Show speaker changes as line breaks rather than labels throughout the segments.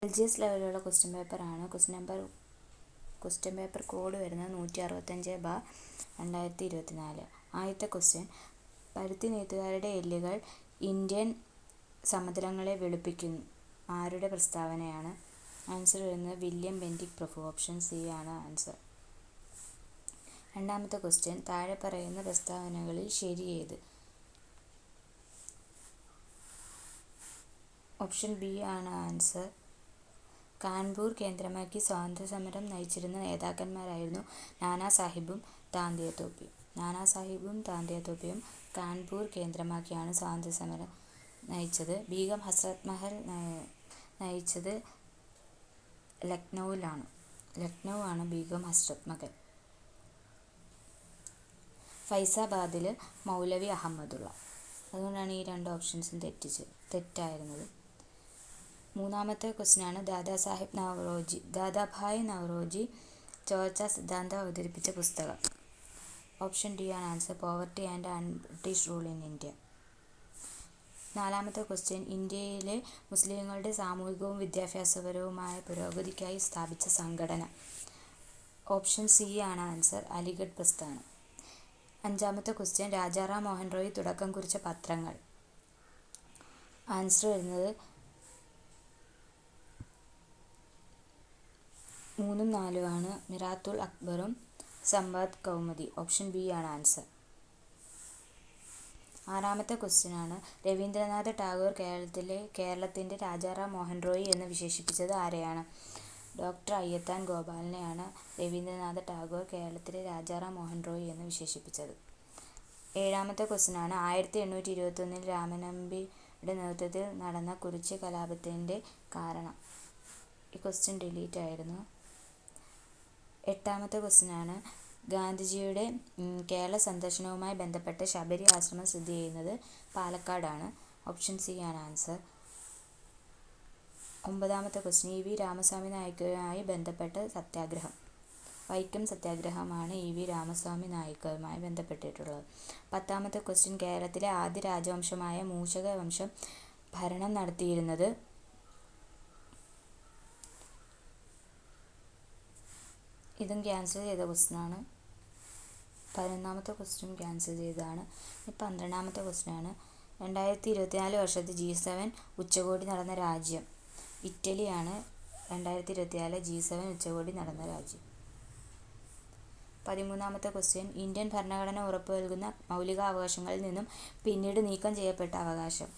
LGS ലെവലിലുള്ള question പേപ്പറാണ്. Question paper code വരുന്നത് 165/2024. ആദ്യത്തെ ക്വസ്റ്റ്യൻ, പരുത്തി നെയ്ത്തുകാരുടെ എല്ലുകൾ ഇന്ത്യൻ സമതലങ്ങളെ വെളുപ്പിക്കുന്നു. ആരുടെ പ്രസ്താവനയാണ്? ആൻസർ വരുന്നത് വില്യം ബെന്റിക് പ്രഭു. ഓപ്ഷൻ സി ആണ് ആൻസർ. രണ്ടാമത്തെ ക്വസ്റ്റ്യൻ, താഴെ പറയുന്ന പ്രസ്താവനകളിൽ ശരിയേത്? ഓപ്ഷൻ ബി ആണ് ആൻസർ. കാൺപൂർ കേന്ദ്രമാക്കി സ്വാതന്ത്ര്യസമരം നയിച്ചിരുന്ന നേതാക്കന്മാരായിരുന്നു നാനാ സാഹിബും താന്തിയ തോപ്പിയും കാൺപൂർ കേന്ദ്രമാക്കിയാണ് സ്വാതന്ത്ര്യസമരം നയിച്ചത്. ബീഗം ഹസ്രത്ത് മഹൽ നയിച്ചത് ലക്നൗ ആണ് ബീഗം ഹസ്രത്ത് മഹൽ. ഫൈസാബാദിൽ മൗലവി അഹമ്മദുള്ള. അതുകൊണ്ടാണ് ഈ രണ്ട് ഓപ്ഷൻസും തെറ്റായിരുന്നത്. മൂന്നാമത്തെ ക്വസ്റ്റ്യനാണ്, ദാദാഭായ് നവറോജി ചോർച്ച സിദ്ധാന്തം അവതരിപ്പിച്ച പുസ്തകം. ഓപ്ഷൻ ഡി ആണ് answer. Poverty and British rule in India. നാലാമത്തെ ക്വസ്റ്റ്യൻ, ഇന്ത്യയിലെ മുസ്ലിങ്ങളുടെ സാമൂഹികവും വിദ്യാഭ്യാസപരവുമായ പുരോഗതിക്കായി സ്ഥാപിച്ച സംഘടന. ഓപ്ഷൻ സി ആണ് ആൻസർ. അലിഗഡ് പ്രസ്ഥാനം. അഞ്ചാമത്തെ ക്വസ്റ്റ്യൻ, രാജാറാം മോഹൻ റോയ് തുടക്കം കുറിച്ച പത്രങ്ങൾ. ആൻസർ വരുന്നത് 3 ഉം 4 ആണ്. മിറാത്തുൽ അക്ബറും സംവാദ് കൗമുദി. ഓപ്ഷൻ ബി ആണ് ആൻസർ. ആറാമത്തെ ക്വസ്റ്റ്യൻ ആണ്, രവീന്ദ്രനാഥ ടാഗോർ കേരളത്തിന്റെ രാജാറാം മോഹൻ റോയ് എന്ന് വിശേഷിപ്പിച്ചത് ആരെയാണ്? ഡോക്ടർ അയ്യത്താൻ ഗോപാലിനെയാണ് രവീന്ദ്രനാഥ ടാഗോർ കേരളത്തിലെ രാജാറാം മോഹൻ റോയ് എന്ന് വിശേഷിപ്പിച്ചത്. ഏഴാമത്തെ ക്വസ്റ്റ്യൻ ആണ്, 1821 രാമനമ്പിയുടെ നേതൃത്വത്തിൽ നടന്ന കുറിച്യ കലാപത്തിന്റെ കാരണം. ഈ ക്വസ്റ്റ്യൻ ഡിലീറ്റ് ആയിരുന്നു. എട്ടാമത്തെ ക്വസ്റ്റ്യൻ ആണ്, ഗാന്ധിജിയുടെ കേരള സന്ദർശനവുമായി ബന്ധപ്പെട്ട് ശബരി ആശ്രമം സ്ഥിതി ചെയ്യുന്നത് പാലക്കാടാണ്. ഓപ്ഷൻ സി ആണ് ആൻസർ. ഒമ്പതാമത്തെ ക്വസ്റ്റ്യൻ, ഇ വി രാമസ്വാമി നായ്ക്കരുമായി ബന്ധപ്പെട്ട സത്യാഗ്രഹം. വൈക്കം സത്യാഗ്രഹമാണ് ഇ വി രാമസ്വാമി നായ്ക്കരുമായി ബന്ധപ്പെട്ടിട്ടുള്ളത്. പത്താമത്തെ ക്വസ്റ്റ്യൻ, കേരളത്തിലെ ആദ്യ രാജവംശമായ മൂഷക വംശം ഭരണം നടത്തിയിരുന്നത്. ഇതും ക്യാൻസൽ ചെയ്ത ക്വസ്റ്റ്യൻ ആണ്. 11ാമത്തെ ക്വസ്റ്റ്യൻ ക്യാൻസൽ ചെയ്തതാണ്. 12ാമത്തെ ക്വസ്റ്റ്യൻ ആണ്, 2024 വർഷത്തെ G7 ഉച്ചകോടി നടന്ന രാജ്യം. ഇറ്റലിയാണ് 2024 G7 ഉച്ചകോടി നടന്ന രാജ്യം. 13ാമത്തെ ക്വസ്റ്റ്യൻ, ഇന്ത്യൻ ഭരണഘടന ഉറപ്പുനൽകുന്ന മൗലികാവകാശങ്ങളിൽ നിന്നും പിന്നീട് നീക്കം ചെയ്യപ്പെട്ട അവകാശം.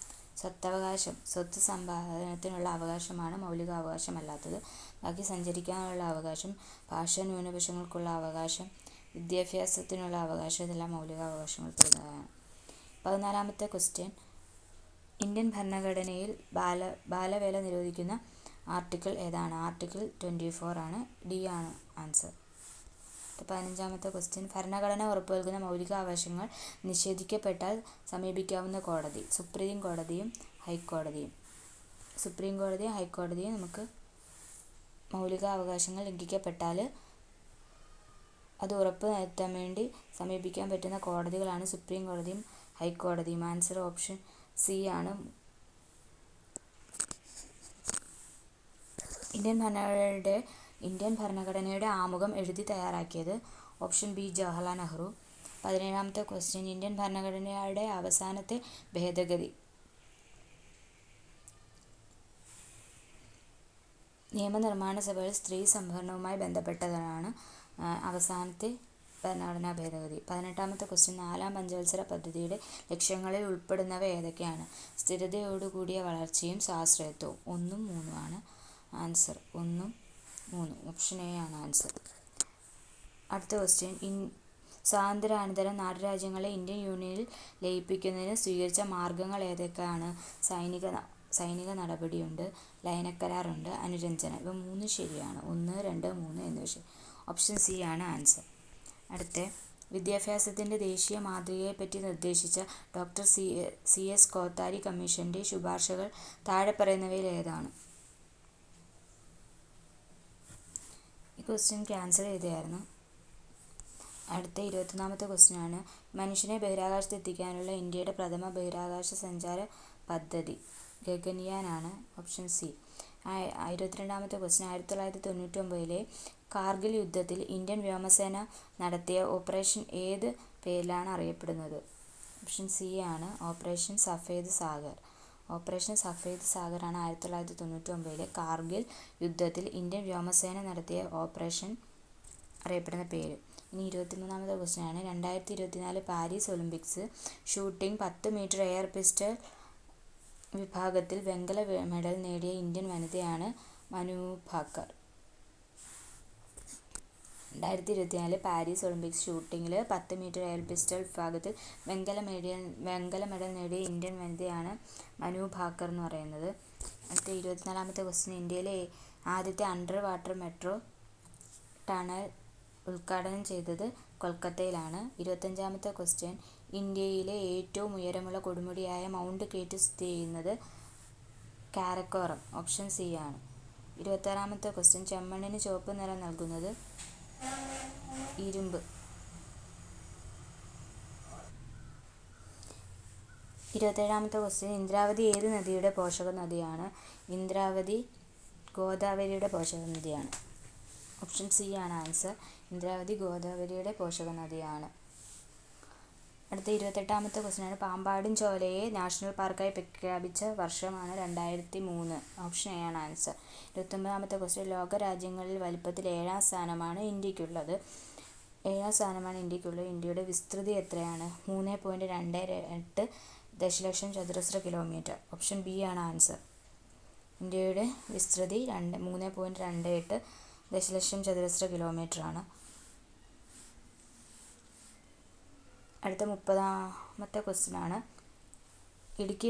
സ്വത്തവകാശം. സ്വത്ത് സമ്പാദനത്തിനുള്ള അവകാശമാണ് മൗലികാവകാശമല്ലാത്തത്. ബാക്കി സഞ്ചരിക്കാനുള്ള അവകാശം, ഭാഷാ ന്യൂനപക്ഷങ്ങൾക്കുള്ള അവകാശം, വിദ്യാഭ്യാസത്തിനുള്ള അവകാശം, ഇതെല്ലാം മൗലികാവകാശങ്ങൾ പെടുന്നതാണ്. 14ാമത്തെ ക്വസ്റ്റ്യൻ, ഇന്ത്യൻ ഭരണഘടനയിൽ ബാലവേല നിരോധിക്കുന്ന ആർട്ടിക്കിൾ ഏതാണ്? ആർട്ടിക്കിൾ 24 ആണ്. ഡി ആണ് ആൻസർ. 15ാമത്തെ ക്വസ്റ്റ്യൻ, ഭരണഘടന ഉറപ്പുനൽകുന്ന മൗലികാവകാശങ്ങൾ നിഷേധിക്കപ്പെട്ടാൽ സമീപിക്കാവുന്ന കോടതി. സുപ്രീം കോടതിയും ഹൈക്കോടതിയും നമുക്ക് മൗലികാവകാശങ്ങൾ ലംഘിക്കപ്പെട്ടാൽ അത് ഉറപ്പ് വരുത്താൻ വേണ്ടി സമീപിക്കാൻ പറ്റുന്ന കോടതികളാണ് സുപ്രീം കോടതിയും ഹൈക്കോടതിയും. ആൻസർ ഓപ്ഷൻ സി ആണ്. ഇന്ത്യൻ ഭരണഘടനയുടെ ആമുഖം എഴുതി തയ്യാറാക്കിയത്. Option b Jawaharlal Nehru. 17ാമത്തെ ക്വസ്റ്റ്യൻ, ഇന്ത്യൻ ഭരണഘടനയുടെ അവസാനത്തെ ഭേദഗതി. നിയമനിർമ്മാണ സഭയിൽ സ്ത്രീ സംവരണവുമായി ബന്ധപ്പെട്ടതാണ് അവസാനത്തെ ഭരണഘടനാ ഭേദഗതി. 18ാമത്തെ ക്വസ്റ്റ്യൻ, 4ാം പഞ്ചവത്സര പദ്ധതിയുടെ ലക്ഷ്യങ്ങളിൽ ഉൾപ്പെടുന്നവ ഏതൊക്കെയാണ്? സ്ഥിരതയോടുകൂടിയ വളർച്ചയും സ്വാശ്രയത്വവും. 1 ഉം 3 ആണ് ആൻസർ. 1 ഉം 3. ഓപ്ഷൻ എ ആണ് ആൻസർ. അടുത്ത ക്വസ്റ്റ്യൻ, സ്വാതന്ത്ര്യാനന്തരം നാട്ടുരാജ്യങ്ങളെ ഇന്ത്യൻ യൂണിയനിൽ ലയിപ്പിക്കുന്നതിന് സ്വീകരിച്ച മാർഗങ്ങൾ ഏതൊക്കെയാണ്? സൈനിക നടപടിയുണ്ട്, ലയനക്കരാറുണ്ട്, അനുരഞ്ജനം. ഇവ 3 ശരിയാണ്. 1, 2, 3 എന്നിവ ശരി. ഓപ്ഷൻ സി ആണ് ആൻസർ. അടുത്ത, വിദ്യാഭ്യാസത്തിന്റെ ദേശീയ മാതൃകയെപ്പറ്റി നിർദ്ദേശിച്ച ഡോക്ടർ സി എസ് കോത്താരി കമ്മീഷന്റെ ശുപാർശകൾ താഴെ പറയുന്നവയിൽ ഏതാണ്? ഈ ക്വസ്റ്റ്യൻ ക്യാൻസൽ ചെയ്തതായിരുന്നു. അടുത്ത 21ാമത്തെ ക്വസ്റ്റ്യൻ ആണ്, മനുഷ്യനെ ബഹിരാകാശത്ത് എത്തിക്കാനുള്ള ഇന്ത്യയുടെ പ്രഥമ ബഹിരാകാശ സഞ്ചാര പദ്ധതി ഗഗൻയാൻ ആണ്. Option c. 22ാമത്തെ ക്വസ്റ്റ്യൻ 1999 കാർഗിൽ യുദ്ധത്തിൽ ഇന്ത്യൻ വ്യോമസേന നടത്തിയ ഓപ്പറേഷൻ ഏത് പേരിലാണ് അറിയപ്പെടുന്നത്? ഓപ്ഷൻ സി ആണ് ഓപ്പറേഷൻ സഫേദ് സാഗർ. ഓപ്പറേഷൻ സഫേദ് സാഗർ ആണ് 1999 കാർഗിൽ യുദ്ധത്തിൽ ഇന്ത്യൻ വ്യോമസേന നടത്തിയ ഓപ്പറേഷൻ അറിയപ്പെടുന്ന പേര്. ഇനി 23ാമത്തെ ക്വസ്റ്റ്യൻ ആണ് 2024 Paris Olympics shooting 10 metre air pistol വിഭാഗത്തിൽ വെങ്കല മെഡൽ നേടിയ ഇന്ത്യൻ വനിതയാണ് മനു ഭാക്കർ. 2024 പാരീസ് ഒളിമ്പിക്സ് ഷൂട്ടിങ്ങിൽ 10 മീറ്റർ എയർ പിസ്റ്റൾ വിഭാഗത്തിൽ വെങ്കല മെഡൽ നേടിയ ഇന്ത്യൻ വനിതയാണ് മനു ഭാക്കർ എന്ന് പറയുന്നത്. അടുത്ത 24ാമത്തെ ക്വസ്റ്റ്യൻ ഇന്ത്യയിലെ ആദ്യത്തെ അണ്ടർ വാട്ടർ മെട്രോ ടണൽ ഉദ്ഘാടനം ചെയ്തത് കൊൽക്കത്തയിലാണ്. 25ാമത്തെ ക്വസ്റ്റ്യൻ ഇന്ത്യയിലെ ഏറ്റവും ഉയരമുള്ള കൊടുമുടിയായ മൗണ്ട് കേറ്റു സ്ഥിതി ചെയ്യുന്നത് കാരക്കോറം. ഓപ്ഷൻ സി ആണ്. 26ാമത്തെ ക്വസ്റ്റ്യൻ ചെമ്മണ്ണിന് ചുവപ്പ് നിറം നൽകുന്നത് ഇരുമ്പ്. 27ാമത്തെ ക്വസ്റ്റ്യൻ ഇന്ദ്രാവതി ഏത് നദിയുടെ പോഷക നദിയാണ്? ഇന്ദ്രാവതി ഗോദാവരിയുടെ പോഷക നദിയാണ്. ഓപ്ഷൻ സി ആണ് ആൻസർ. ഇന്ദ്രാവതി ഗോദാവരിയുടെ പോഷക നദിയാണ്. അടുത്ത 28ാമത്തെ ക്വസ്റ്റ്യൻ ആണ് പാമ്പാടും ചോലയെ നാഷണൽ പാർക്കായി പ്രഖ്യാപിച്ച വർഷമാണ് 2003. ഓപ്ഷൻ എ ആണ് ആൻസർ. 29ാമത്തെ ക്വസ്റ്റ്യൻ ലോകരാജ്യങ്ങളിൽ വലിപ്പത്തിൽ 7ാം സ്ഥാനമാണ് ഇന്ത്യക്കുള്ളത്. ഇന്ത്യയുടെ വിസ്തൃതി എത്രയാണ്? 3.28 ദശലക്ഷം ചതുരശ്ര കിലോമീറ്റർ. ഓപ്ഷൻ ബി ആണ് ആൻസർ. ഇന്ത്യയുടെ വിസ്തൃതി 3.28 ദശലക്ഷം ചതുരശ്ര കിലോമീറ്റർ ആണ്. അടുത്ത 30ാമത്തെ ക്വസ്റ്റ്യൻ ആണ് ഇടുക്കി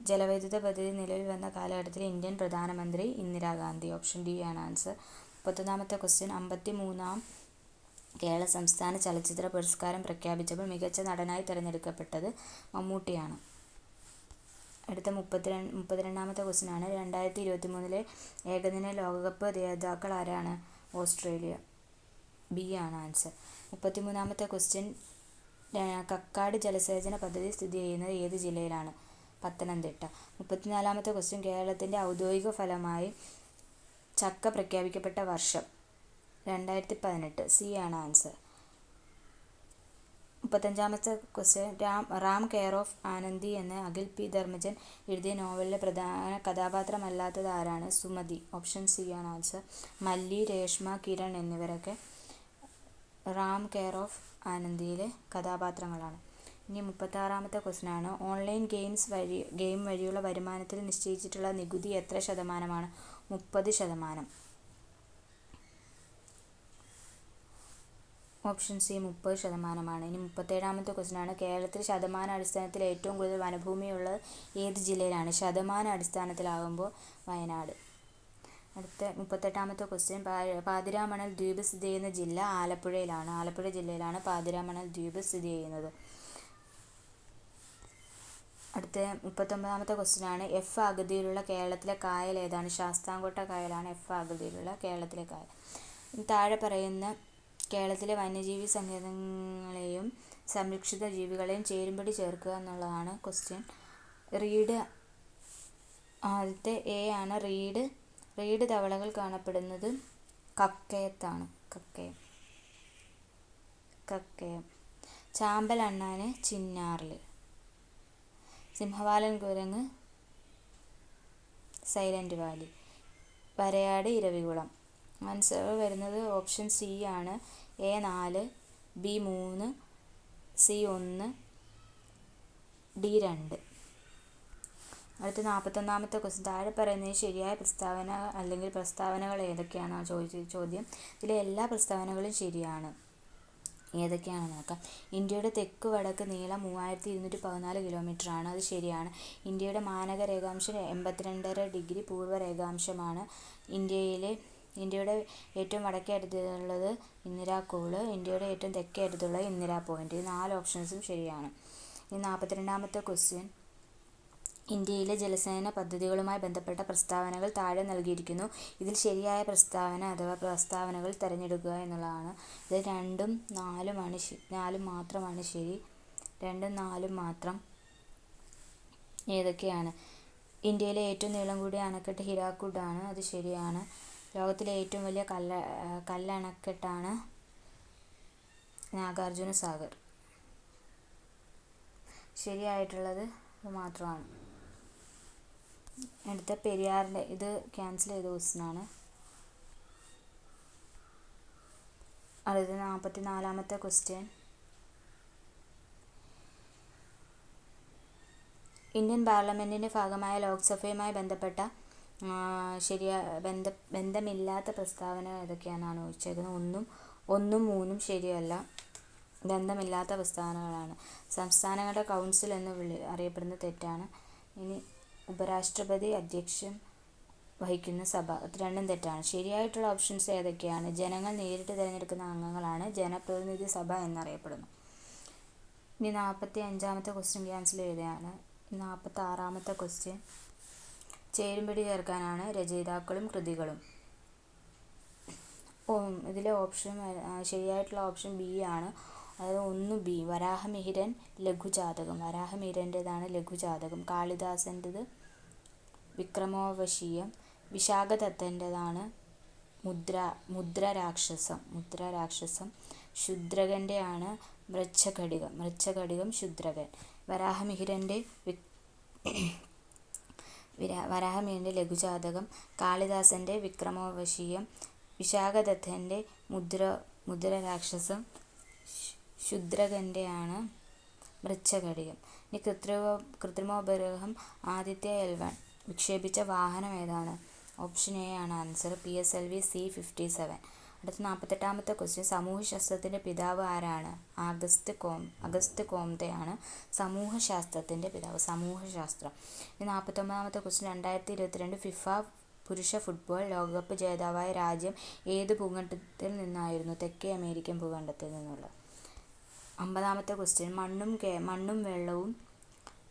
ജലവൈദ്യുത പദ്ധതി നിലവിൽ വന്ന കാലഘട്ടത്തിലെ ഇന്ത്യൻ പ്രധാനമന്ത്രി ഇന്ദിരാഗാന്ധി. ഓപ്ഷൻ ഡി ആണ് ആൻസർ. 31ാമത്തെ ക്വസ്റ്റ്യൻ 53ാം കേരള സംസ്ഥാന ചലച്ചിത്ര പുരസ്കാരം പ്രഖ്യാപിച്ചപ്പോൾ മികച്ച നടനായി തിരഞ്ഞെടുക്കപ്പെട്ടത് മമ്മൂട്ടിയാണ്. അടുത്ത 32ാമത്തെ ക്വസ്റ്റ്യൻ ആണ് 2023 ഏകദിന ലോകകപ്പ് ജേതാക്കൾ ആരാണ്? ഓസ്ട്രേലിയ. ബി ആണ് ആൻസർ. 33ാമത്തെ ക്വസ്റ്റ്യൻ കക്കാട് ജലസേചന പദ്ധതി സ്ഥിതി ചെയ്യുന്നത് ഏത് ജില്ലയിലാണ്? പത്തനംതിട്ട. 34ാമത്തെ ക്വസ്റ്റ്യൻ കേരളത്തിൻ്റെ ഔദ്യോഗിക ഫലമായി ചക്ക പ്രഖ്യാപിക്കപ്പെട്ട വർഷം? 2018. സി ആണ് ആൻസർ. 35ാമത്തെ question Ram care of Anandi എന്ന അഖിൽ പി ധർമ്മജൻ എഴുതിയ നോവലിലെ പ്രധാന കഥാപാത്രമല്ലാത്തത് ആരാണ്? സുമതി. ഓപ്ഷൻ സി ആണ് ആൻസർ. മല്ലി, രേഷ്മ, കിരൺ എന്നിവരൊക്കെ റാം കെയർ ഓഫ് ആനന്ദിയിലെ കഥാപാത്രങ്ങളാണ്. ഇനി 36ാമത്തെ ക്വസ്റ്റ്യൻ ആണ് ഓൺലൈൻ ഗെയിം വഴിയുള്ള വരുമാനത്തിൽ നിശ്ചയിച്ചിട്ടുള്ള നികുതി എത്ര ശതമാനമാണ്? 30%. Option C 30%. ഇനി 37ാമത്തെ ക്വസ്റ്റ്യൻ ആണ് കേരളത്തിൽ ശതമാന അടിസ്ഥാനത്തിൽ ഏറ്റവും കൂടുതൽ വനഭൂമിയുള്ളത് ഏത് ജില്ലയിലാണ്? ശതമാന അടിസ്ഥാനത്തിലാകുമ്പോൾ വയനാട്. അടുത്ത 38ാമത്തെ ക്വസ്റ്റ്യൻ പാതിരാമണൽ ദ്വീപ് സ്ഥിതി ചെയ്യുന്ന ജില്ല? ആലപ്പുഴയിലാണ്. ആലപ്പുഴ ജില്ലയിലാണ് പാതിരാമണൽ ദ്വീപ് സ്ഥിതി ചെയ്യുന്നത്. അടുത്ത 39ാമത്തെ ക്വസ്റ്റ്യൻ ആണ് എഫ് ആകൃതിയിലുള്ള കേരളത്തിലെ കായൽ ഏതാണ്? ശാസ്താംകോട്ട കായലാണ് എഫ് ആകൃതിയിലുള്ള കേരളത്തിലെ കായൽ. താഴെ പറയുന്ന കേരളത്തിലെ വന്യജീവി സങ്കേതങ്ങളെയും സംരക്ഷിത ജീവികളെയും ചേരുംപടി ചേർക്കുക എന്നുള്ളതാണ് ക്വസ്റ്റ്യൻ. റീഡ് ആദ്യത്തെ എ ആണ് റീഡ് തവളകൾ കാണപ്പെടുന്നത് കക്കയത്താണ്. കക്കയം. ചാമ്പൽ അണ്ണാന് ചിന്നാറിൽ. സിംഹവാലൻ കുരങ്ങ് സൈലന്റ് വാലി. വരയാട് ഇരവികുളം. ആൻസർ വരുന്നത് ഓപ്ഷൻ സി ആണ്. A 4, B 3, C 1, D 2. അടുത്ത 41ാമത്തെ ക്വസ്റ്റ്യൻ താഴെ പറയുന്നത് ശരിയായ പ്രസ്താവന അല്ലെങ്കിൽ പ്രസ്താവനകൾ ഏതൊക്കെയാണെന്നാണ് ചോദ്യം. ഇതിലെ എല്ലാ പ്രസ്താവനകളും ശരിയാണ്. ഏതൊക്കെയാണെന്ന് നോക്കാം. ഇന്ത്യയുടെ തെക്ക് വടക്ക് നീളം 3214 കിലോമീറ്റർ ആണ്. അത് ശരിയാണ്. ഇന്ത്യയുടെ മാനക രേഖാംശം 82.5 ഡിഗ്രി പൂർവ്വ രേഖാംശമാണ്. ഇന്ത്യയുടെ ഏറ്റവും വടക്കേ അടുത്തുള്ളത് ഇന്ദിരാക്കോള്. ഇന്ത്യയുടെ ഏറ്റവും തെക്കേ അടുത്തുള്ളത് ഇന്ദിരാ പോയിന്റ്. ഈ 4 ഓപ്ഷൻസും ശരിയാണ്. ഇനി 42ാമത്തെ ക്വസ്റ്റ്യൻ ഇന്ത്യയിലെ ജലസേചന പദ്ധതികളുമായി ബന്ധപ്പെട്ട പ്രസ്താവനകൾ താഴെ നൽകിയിരിക്കുന്നു. ഇതിൽ ശരിയായ പ്രസ്താവന അഥവാ പ്രസ്താവനകൾ തിരഞ്ഞെടുക്കുക എന്നുള്ളതാണ്. ഇത് 2ഉം 4ഉം മാത്രമാണ് ശരി. 2ഉം 4ഉം മാത്രം. ഏതൊക്കെയാണ്? ഇന്ത്യയിലെ ഏറ്റവും നീളം കൂടിയ അണക്കെട്ട് ഹിരാക്കുഡ് ആണ്. അത് ശരിയാണ്. ലോകത്തിലെ ഏറ്റവും വലിയ കല്ലണക്കെട്ടാണ് നാഗാർജുന സാഗർ. ശരിയായിട്ടുള്ളത് ഇത് മാത്രമാണ്. അടുത്ത പെരിയാറിൻ്റെ, ഇത് ക്യാൻസൽ ചെയ്ത ക്വസ്റ്റ്യനാണ്. അടുത്ത 44-ാമത്തെ ക്വസ്റ്റ്യൻ. ഇന്ത്യൻ പാർലമെൻറ്റിൻ്റെ ഭാഗമായ ലോക്സഭയുമായി ബന്ധപ്പെട്ട ബന്ധമില്ലാത്ത പ്രസ്താവന ഏതൊക്കെയാണെന്നാണ് ചോദിച്ചേക്കുന്നത്. 1, 3 ശരിയല്ല. ബന്ധമില്ലാത്ത പ്രസ്താവനകളാണ്. സംസ്ഥാനങ്ങളുടെ കൗൺസിൽ എന്ന് അറിയപ്പെടുന്നത് തെറ്റാണ്. ഇനി ഉപരാഷ്ട്രപതി അധ്യക്ഷം വഹിക്കുന്ന സഭ, അത് രണ്ടും തെറ്റാണ്. ശരിയായിട്ടുള്ള ഓപ്ഷൻസ് ഏതൊക്കെയാണ്? ജനങ്ങൾ നേരിട്ട് തിരഞ്ഞെടുക്കുന്ന അംഗങ്ങളാണ് ജനപ്രതിനിധി സഭ എന്നറിയപ്പെടുന്നു. ഇനി 45-ാമത്തെ ക്വസ്റ്റ്യൻ ക്യാൻസൽ ചെയ്തതാണ്. 46-ാമത്തെ ക്വസ്റ്റ്യൻ. ചേരുംപടി ചേർക്കാനാണ് രചയിതാക്കളും കൃതികളും. ഇതിലെ ഓപ്ഷൻ ശരിയായിട്ടുള്ള ഓപ്ഷൻ ബി ആണ്. അതായത് 1B, വരാഹമിഹിരൻ ലഘുജാതകം. വരാഹമിഹിരൻ്റെതാണ് ലഘുജാതകം. കാളിദാസൻ്റെത് വിക്രമോർവശീയം. വിശാഖദത്തൻ്റെതാണ് മുദ്രരാക്ഷസം. ശൂദ്രകൻ്റെയാണ് മൃച്ഛകടികം. ശൂദ്രകൻ. വരാഹമിഹിരൻ്റെ ലഘുജാതകം, കാളിദാസൻ്റെ വിക്രമോർവശീയം, വിശാഖദത്തൻ്റെ മുദ്രരാക്ഷസം, ശൂദ്രകൻ്റെയാണ് മൃച്ഛകടികം. ഇനി കൃത്രിമോപഗ്രഹം ആദിത്യ L1 വിക്ഷേപിച്ച വാഹനം ഏതാണ്? ഓപ്ഷൻ എ ആണ് ആൻസർ. PSLV C-57. അടുത്ത 48-ാമത്തെ ക്വസ്റ്റ്യൻ. സമൂഹശാസ്ത്രത്തിൻ്റെ പിതാവ് ആരാണ്? അഗസ്ത് കോംതെയാണ് സമൂഹശാസ്ത്രത്തിൻ്റെ പിതാവ്. സമൂഹശാസ്ത്രം. ഇനി 49-ാമത്തെ ക്വസ്റ്റ്യൻ. 2022 ഫിഫ പുരുഷ ഫുട്ബോൾ ലോകകപ്പ് ജേതാവായ രാജ്യം ഏത് ഭൂഖണ്ഡത്തിൽ നിന്നായിരുന്നു? തെക്കേ അമേരിക്കൻ ഭൂഖണ്ഡത്തിൽ നിന്നുള്ള. 50-ാമത്തെ ക്വസ്റ്റ്യൻ. മണ്ണും വെള്ളവും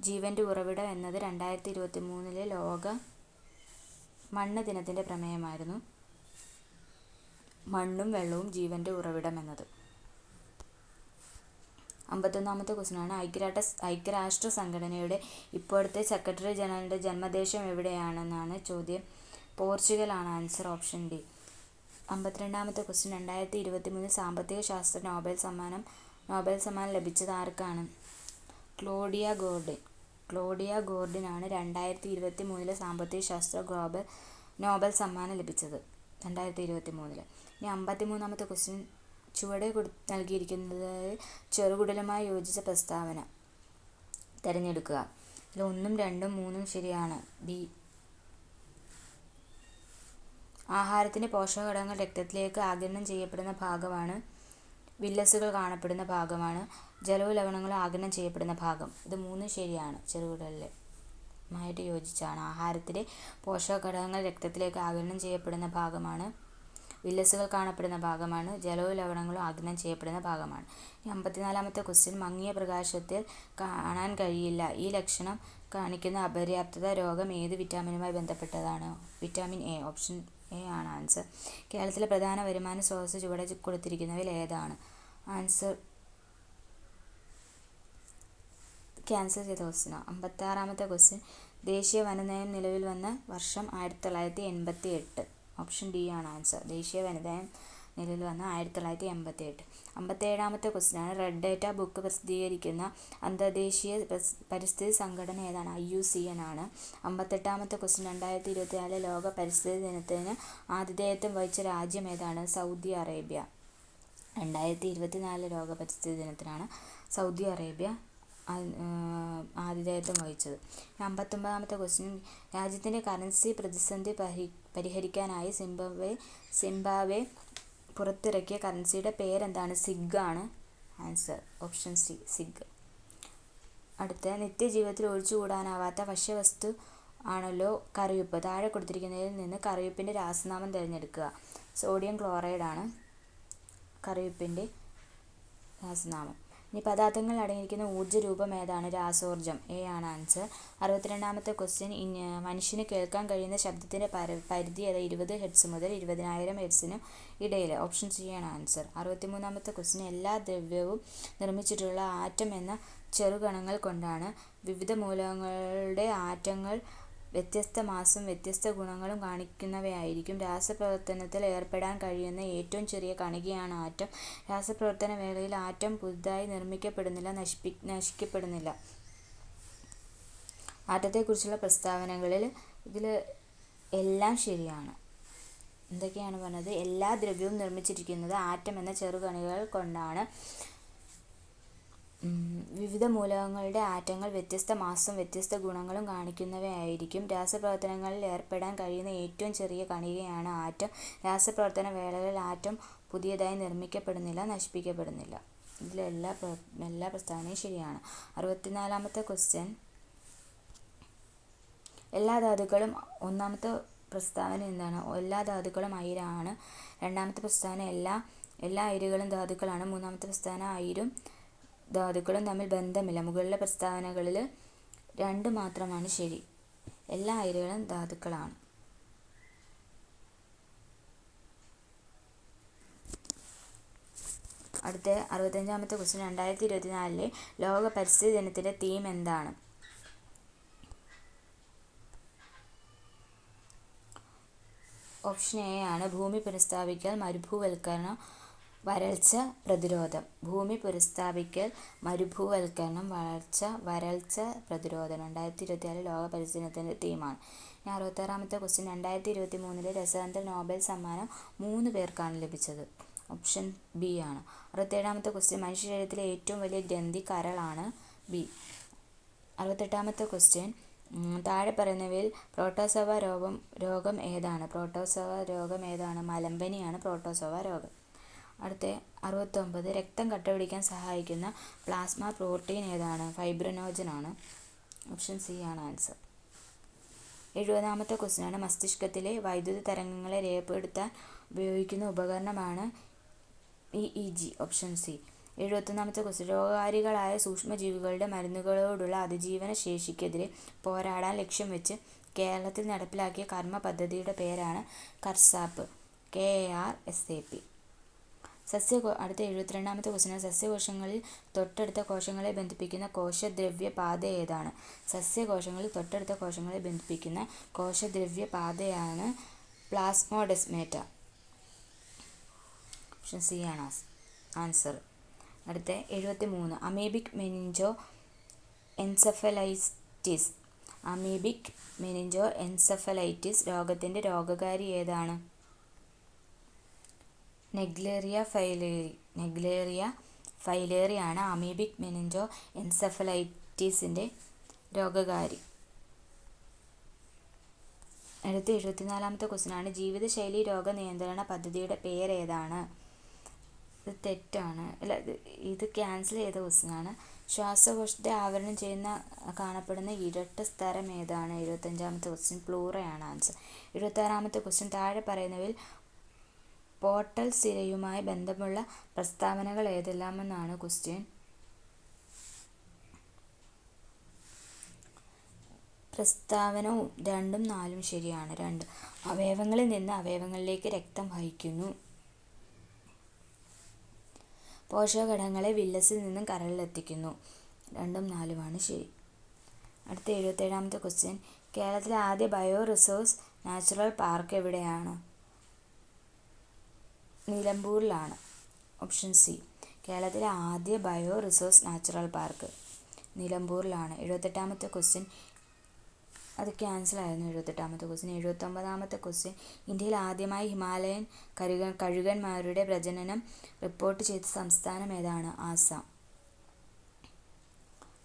ജീവൻ്റെ ഉറവിടം എന്നത് 2023 ലോക മണ്ണ് ദിനത്തിൻ്റെ പ്രമേയമായിരുന്നു. മണ്ണും വെള്ളവും ജീവൻ്റെ ഉറവിടം എന്നത്. 51-ാമത്തെ ക്വസ്റ്റ്യനാണ്. ഐക്യരാഷ്ട്ര സംഘടനയുടെ ഇപ്പോഴത്തെ സെക്രട്ടറി ജനറലിൻ്റെ ജന്മദേശം എവിടെയാണെന്നാണ് ചോദ്യം. പോർച്ചുഗലാണ് ആൻസർ. Option D. 52-ാമത്തെ ക്വസ്റ്റ്യൻ. 2023 സാമ്പത്തിക ശാസ്ത്ര നോബൽ സമ്മാനം ലഭിച്ചത് ആർക്കാണ്? ക്ലോഡിയ ഗോർഡിനാണ് 2023 സാമ്പത്തിക ശാസ്ത്ര നോബൽ സമ്മാനം ലഭിച്ചത്. 2023. ഇനി 53-ാമത്തെ ക്വസ്റ്റ്യൻ. ചുവടെ നൽകിയിരിക്കുന്നത് ചെറുകുടലുമായി യോജിച്ച പ്രസ്താവന തിരഞ്ഞെടുക്കുക. ഇതിൽ 1, 2, 3 ശരിയാണ്. ബി. ആഹാരത്തിൻ്റെ പോഷകഘടകങ്ങൾ രക്തത്തിലേക്ക് ആഗിരണം ചെയ്യപ്പെടുന്ന ഭാഗമാണ്. വില്ലസുകൾ കാണപ്പെടുന്ന ഭാഗമാണ്. ജലവും ലവണങ്ങളും ആഗിരണം ചെയ്യപ്പെടുന്ന ഭാഗം. ഇത് 3 ശരിയാണ്. ചെറുകുടലുമായിട്ട് യോജിച്ചാണ്. ആഹാരത്തിലെ പോഷകഘടകങ്ങൾ രക്തത്തിലേക്ക് ആഗിരണം ചെയ്യപ്പെടുന്ന ഭാഗമാണ്. വില്ലസുകൾ കാണപ്പെടുന്ന ഭാഗമാണ്. ജലവും ലവണങ്ങളും ആഗിരണം ചെയ്യപ്പെടുന്ന ഭാഗമാണ്. 54-ാമത്തെ ക്വസ്റ്റ്യൻ. മങ്ങിയ പ്രകാശത്തിൽ കാണാൻ കഴിയില്ല. ഈ ലക്ഷണം കാണിക്കുന്ന അപര്യാപ്തത രോഗം ഏത് വിറ്റാമിനുമായി ബന്ധപ്പെട്ടതാണ്? Vitamin A. ഓപ്ഷൻ എ ആണ് ആൻസർ. കേരളത്തിലെ പ്രധാന വരുമാന സ്രോതസ്സ് ചുവടെ കൊടുത്തിരിക്കുന്നവയിൽ ഏതാണ്? ആൻസർ ക്യാൻസൽ ചെയ്ത ക്വസ്റ്റ്യനാണ്. 56-ാമത്തെ ക്വസ്റ്റ്യൻ. ദേശീയ വനനയം നിലവിൽ വന്ന വർഷം 1988. ഓപ്ഷൻ ഡി ആണ് ആൻസർ. ദേശീയ വനനയം നിലവിൽ വന്ന 1988. 57-ാമത്തെ ക്വസ്റ്റ്യനാണ്. റെഡ് ഡേറ്റ ബുക്ക് പ്രസിദ്ധീകരിക്കുന്ന അന്തർദേശീയ പരിസ്ഥിതി സംഘടന ഏതാണ്? IUCN ആണ്. 58-ാമത്തെ ക്വസ്റ്റ്യൻ. 2024 ലോക പരിസ്ഥിതി ദിനത്തിന് ആതിഥേയത്വം വഹിച്ച രാജ്യം ഏതാണ്? Saudi Arabia. 2024 ലോക പരിസ്ഥിതി ദിനത്തിനാണ് സൗദി അറേബ്യ ആതിഥേയത്വം വഹിച്ചത്. 59-ാമത്തെ ക്വസ്റ്റ്യൻ. രാജ്യത്തിൻ്റെ കറൻസി പ്രതിസന്ധി പരിഹരിക്കാനായി സിംബാബ്വെ പുറത്തിറക്കിയ കറൻസിയുടെ പേരെന്താണ്? സിഗ് ആണ് ആൻസർ. Option C സിഗ്. അടുത്ത. നിത്യജീവിതത്തിൽ ഒഴിച്ചുകൂടാനാവാത്ത ഭക്ഷ്യവസ്തു ആണല്ലോ കറിയുപ്പ്. താഴെ കൊടുത്തിരിക്കുന്നതിൽ നിന്ന് കറിയുപ്പിൻ്റെ രാസനാമം തിരഞ്ഞെടുക്കുക. സോഡിയം ക്ലോറൈഡ് ആണ് കറിയുപ്പിൻ്റെ രാസനാമം. ഇനി പദാർത്ഥങ്ങൾ അടങ്ങിയിരിക്കുന്ന ഊർജ്ജരൂപം ഏതാണ്? രാസോർജ്ജം. എ ആണ് ആൻസർ. 62-ാമത്തെ ക്വസ്റ്റ്യൻ. മനുഷ്യന് കേൾക്കാൻ കഴിയുന്ന ശബ്ദത്തിൻ്റെ പരിധി ഏത്? 20 ഹെർട്സ് മുതൽ 20,000 ഹെർട്സിനും ഇടയിൽ. ഓപ്ഷൻ സി ആണ് ആൻസർ. 63-ാമത്തെ ക്വസ്റ്റ്യൻ. എല്ലാ ദ്രവ്യവും നിർമ്മിച്ചിട്ടുള്ള ആറ്റം എന്ന ചെറുകണങ്ങൾ കൊണ്ടാണ്. വിവിധ മൂലകങ്ങളുടെ ആറ്റങ്ങൾ വ്യത്യസ്ത മാസ്സും വ്യത്യസ്ത ഗുണങ്ങളും കാണിക്കുന്നവയായിരിക്കും. രാസപ്രവർത്തനത്തിൽ ഏർപ്പെടാൻ കഴിയുന്ന ഏറ്റവും ചെറിയ കണികയാണ് ആറ്റം. രാസപ്രവർത്തന വേളയിൽ ആറ്റം പുതുതായി നിർമ്മിക്കപ്പെടുന്നില്ല, നശിക്കപ്പെടുന്നില്ല. ആറ്റത്തെക്കുറിച്ചുള്ള പ്രസ്താവനകളിൽ ഇതിൽ എല്ലാം ശരിയാണ്. എന്തൊക്കെയാണ് പറഞ്ഞത്? എല്ലാ ദ്രവ്യവും നിർമ്മിച്ചിരിക്കുന്നത് ആറ്റം എന്ന ചെറുകണികകൾ കൊണ്ടാണ്. വിവിധ മൂലകങ്ങളുടെ ആറ്റങ്ങൾ വ്യത്യസ്ത മാസ്സും വ്യത്യസ്ത ഗുണങ്ങളും കാണിക്കുന്നവയായിരിക്കും. രാസപ്രവർത്തനങ്ങളിൽ ഏർപ്പെടാൻ കഴിയുന്ന ഏറ്റവും ചെറിയ കണികയാണ് ആറ്റം. രാസപ്രവർത്തന വേളകളിൽ ആറ്റം പുതിയതായി നിർമ്മിക്കപ്പെടുന്നില്ല, നശിപ്പിക്കപ്പെടുന്നില്ല. എല്ലാ പ്രസ്താവനയും ശരിയാണ്. 64ാമത്തെ ക്വസ്റ്റ്യൻ. എല്ലാ ധാതുക്കളും. ഒന്നാമത്തെ പ്രസ്താവന എന്താണ്? എല്ലാ ധാതുക്കളും അയിരാണ്. രണ്ടാമത്തെ പ്രസ്താവന എല്ലാ അയിരുകളും ധാതുക്കളാണ്. മൂന്നാമത്തെ പ്രസ്താവന അയിരും ധാതുക്കളും തമ്മിൽ ബന്ധമില്ല. മുകളിലെ പ്രസ്താവനകളിൽ 2 മാത്രമാണ് ശരി. എല്ലാ അയിരുകളും ധാതുക്കളാണ്. അടുത്ത 65ാമത്തെ ക്വസ്റ്റ്യൻ. 2024 ലോക പരിസ്ഥിതി ദിനത്തിന്റെ തീം എന്താണ്? ഓപ്ഷൻ എ ആണ് ഭൂമി പുനഃസ്ഥാപിക്കൽ, മരുഭൂവൽക്കരണം, വരൾച്ച പ്രതിരോധം. ഭൂമി പുനഃസ്ഥാപിക്കൽ, മരുഭൂവൽക്കരണം, വരൾച്ച പ്രതിരോധം 2024 ലോക പരിസ്ഥിതി ദിനത്തിന്റെ തീമാണ്. 66ാമത്തെ ക്വസ്റ്റ്യൻ. 2023 രസായനത്തിൽ നോബൽ സമ്മാനം 3 പേർക്കാണ് ലഭിച്ചത്. ഓപ്ഷൻ ബി ആണ്. 67ാമത്തെ ക്വസ്റ്റ്യൻ. മനുഷ്യ ശരീരത്തിലെ ഏറ്റവും വലിയ ഗ്രന്ഥി കരളാണ്. ബി. 68ാമത്തെ ക്വസ്റ്റ്യൻ. താഴെ പറയുന്നവയിൽ പ്രോട്ടോസോവ രോഗം ഏതാണ്? പ്രോട്ടോസോവ രോഗം ഏതാണ്? മലമ്പനിയാണ് പ്രോട്ടോസോവ രോഗം. അടുത്ത 69. രക്തം കട്ടപിടിക്കാൻ സഹായിക്കുന്ന പ്ലാസ്മ പ്രോട്ടീൻ ഏതാണ്? ഫൈബ്രിനോജൻ ആണ്. ഓപ്ഷൻ സി ആണ് ആൻസർ. 70ാമത്തെ ക്വസ്റ്റ്യൻ ആണ്. മസ്തിഷ്കത്തിലെ വൈദ്യുത തരംഗങ്ങളെ രേഖപ്പെടുത്താൻ ഉപയോഗിക്കുന്ന ഉപകരണമാണ് EEG. Option C. 71ാമത്തെ ക്വസ്റ്റ്യൻ. രോഗകാരികളായ സൂക്ഷ്മജീവികളുടെ മരുന്നുകളോടുള്ള അതിജീവന ശേഷിക്കെതിരെ പോരാടാൻ ലക്ഷ്യം വെച്ച് കേരളത്തിൽ നടപ്പിലാക്കിയ കർമ്മ പദ്ധതിയുടെ പേരാണ് കർസാപ്പ്. KARSAP. അടുത്ത 72ാമത്തെ ക്വസ്റ്റ്യൻ. സസ്യകോശങ്ങളിൽ തൊട്ടടുത്ത കോശങ്ങളെ ബന്ധിപ്പിക്കുന്ന കോശദ്രവ്യ പാത ഏതാണ്? സസ്യകോശങ്ങളിൽ തൊട്ടടുത്ത കോശങ്ങളെ ബന്ധിപ്പിക്കുന്ന കോശദ്രവ്യ പാതയാണ് പ്ലാസ്മോഡെസ്മാറ്റ. ഓപ്ഷൻ സി ആണ് ആൻസർ. അടുത്ത 73. Amoebic meningo encephalitis. Amoebic meningo encephalitis രോഗത്തിന്റെ രോഗകാരി ഏതാണ്? നെഗ്ലേറിയ ഫൈലേറി ആണ് അമീബിക് മെനിഞ്ചോ എൻസെഫലൈറ്റിസിന്റെ രോഗകാരി. അടുത്ത 74ാമത്തെ ക്വസ്റ്റ്യൻ ആണ്. ജീവിതശൈലി രോഗ നിയന്ത്രണ പദ്ധതിയുടെ പേരേതാണ്? ഇത് തെറ്റാണ്. ഇത് ക്യാൻസൽ ചെയ്ത ക്വസ്റ്റ്യൻ ആണ്. ശ്വാസകോശത്തെ ആവരണം ചെയ്യുന്ന കാണപ്പെടുന്ന ഇരട്ട സ്തരം ഏതാണ്? 75ാമത്തെ ക്വസ്റ്റ്യൻ. പ്ലൂറയാണ് ആൻസർ. 76ാമത്തെ ക്വസ്റ്റ്യൻ. താഴെ പറയുന്നവയിൽ പോർട്ടൽ സിരയുമായി ബന്ധമുള്ള പ്രസ്താവനകൾ ഏതെല്ലാമെന്നാണ് ക്വസ്റ്റ്യൻ. പ്രസ്താവന 2ഉം 4ഉം ശരിയാണ്. 2. അവയവങ്ങളിൽ നിന്ന് അവയവങ്ങളിലേക്ക് രക്തം വഹിക്കുന്നു. പോഷകഘടകങ്ങളെ വില്ലസിൽ നിന്നും കരളിലെത്തിക്കുന്നു. 2ഉം 4ഉമാണ് ശരി. അടുത്ത 77ാമത്തെ ക്വസ്റ്റ്യൻ. കേരളത്തിലെ ആദ്യ ബയോ റിസോഴ്സ് നാച്ചുറൽ പാർക്ക് എവിടെയാണ്? നിലമ്പൂരിലാണ്. ഓപ്ഷൻ സി. കേരളത്തിലെ ആദ്യ ബയോ റിസോഴ്സ് നാച്ചുറൽ പാർക്ക് നിലമ്പൂരിലാണ്. 78ാമത്തെ ക്വസ്റ്റ്യൻ. അത് ക്യാൻസൽ ആയിരുന്നു 78ാമത്തെ ക്വസ്റ്റ്യൻ. 79ാമത്തെ ക്വസ്റ്റ്യൻ. ഇന്ത്യയിൽ ആദ്യമായി ഹിമാലയൻ കഴുകന്മാരുടെ പ്രജനനം റിപ്പോർട്ട് ചെയ്ത സംസ്ഥാനം ഏതാണ്? ആസാം.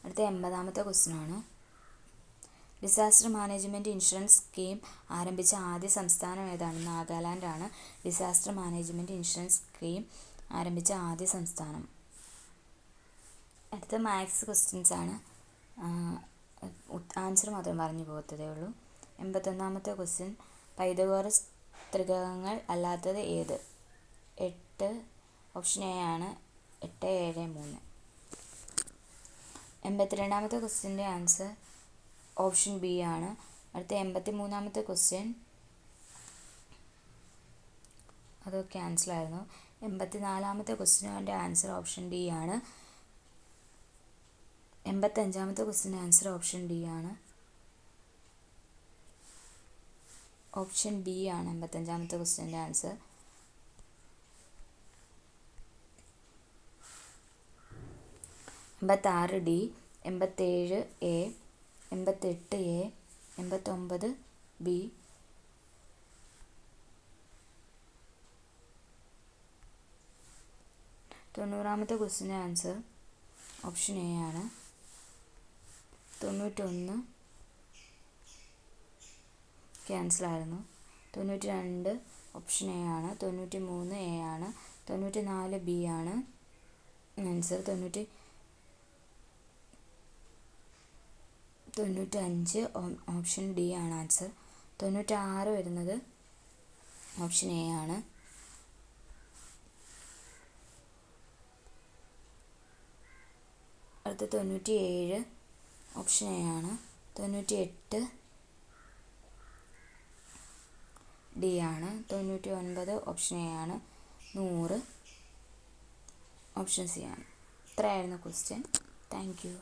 അടുത്ത 80ാമത്തെ ക്വസ്റ്റ്യൻ ആണ്. ഡിസാസ്റ്റർ മാനേജ്മെന്റ് ഇൻഷുറൻസ് സ്കീം ആരംഭിച്ച ആദ്യ സംസ്ഥാനം ഏതാണ്? നാഗാലാൻഡ് ആണ് ഡിസാസ്റ്റർ മാനേജ്മെന്റ് ഇൻഷുറൻസ് സ്കീം ആരംഭിച്ച ആദ്യ സംസ്ഥാനം. അടുത്ത മാത്സ് ക്വസ്റ്റ്യൻസ് ആണ്. ആൻസർ മാത്രം പറഞ്ഞു പോകത്തതേ ഉള്ളൂ. 81ാമത്തെ ക്വസ്റ്റ്യൻ. പൈതഗോറസ് ത്രികങ്ങൾ അല്ലാത്തത് ഏത്? 8. ഓപ്ഷൻ എ ആണ് 8, 7, 3. 82ാമത്തെ ക്വസ്റ്റ്യൻ്റെ ആൻസർ ഓപ്ഷൻ ബി ആണ്. അടുത്ത 83ാമത്തെ ക്വസ്റ്റ്യൻ. അത് ക്യാൻസൽ ആയിരുന്നു. 84ാമത്തെ ക്വസ്റ്റ്യൻ്റെ ആൻസർ ഓപ്ഷൻ ഡി ആണ്. 85ാമത്തെ ക്വസ്റ്റ്യൻ്റെ ആൻസർ ഓപ്ഷൻ ഡി ആണ്. ഓപ്ഷൻ ബി ആണ് 85ാമത്തെ ക്വസ്റ്റ്യൻ്റെ answer. 86 D, 87 A, 88 A, 89 B, 90ാമത്തെ ക്വസ്റ്റ്യൻ്റെ ആൻസർ ഓപ്ഷൻ എ ആണ്. 91 ക്യാൻസലായിരുന്നു. 92 ഓപ്ഷൻ എ ആണ്. 93 എ ആണ്. 94 ബി ആണ് ആൻസർ. 95 ഓപ്ഷൻ ഡി ആണ് ആൻസർ. 96 വരുന്നത് ഓപ്ഷൻ എ ആണ്. അടുത്ത 97 ഓപ്ഷൻ എ ആണ്. 98 ഡി ആണ്. 99 ഓപ്ഷൻ എ ആണ്. 100 ഓപ്ഷൻ സി ആണ്. ഇത്രയായിരുന്നു ക്വസ്റ്റ്യൻ. Thank you.